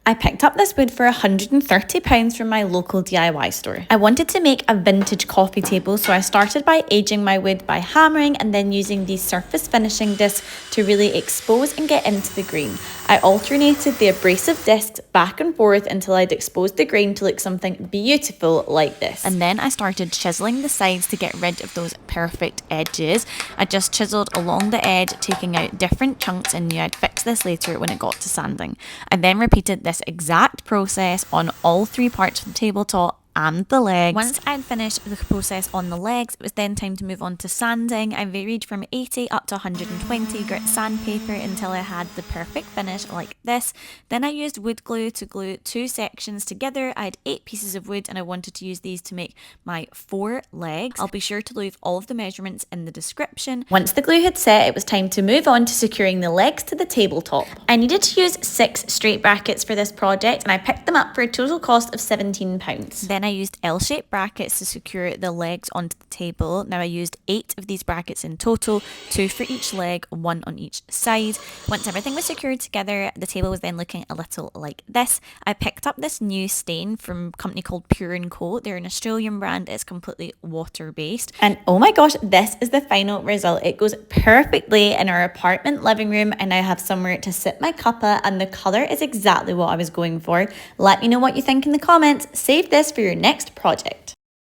I picked up this wood for £130 from my local DIY store. I wanted to make a vintage coffee table, so I started by aging my wood by hammering and then using these surface finishing discs to really expose and get into the grain. I alternated the abrasive discs back and forth until I'd exposed the grain to look something beautiful like this. And then I started chiseling the sides to get rid of those perfect edges. I just chiseled along the edge, taking out different chunks, and knew I'd fix this later when it got to sanding. I then repeated this exact process on all three parts of the tabletop and the legs. Once I'd finished the process on the legs, it was then time to move on to sanding. I varied from 80 up to 120 grit sandpaper until I had the perfect finish like this. Then I used wood glue to glue two sections together. I had 8 pieces of wood and I wanted to use these to make my 4 legs. I'll be sure to leave all of the measurements in the description. Once the glue had set, it was time to move on to securing the legs to the tabletop. I needed to use 6 straight brackets for this project and I picked them up for a total cost of £17. Then I used L-shaped brackets to secure the legs onto the table. Now I used 8 of these brackets in total, 2 for each leg, 1 on each side. Once everything was secured together, the table was then looking a little like this. I picked up this new stain from a company called Pure & Co. They're an Australian brand. It's completely water-based. And oh my gosh, this is the final result. It goes perfectly in our apartment living room and I have somewhere to sit my cuppa, and the colour is exactly what I was going for. Let me know what you think in the comments. Save this for your next project.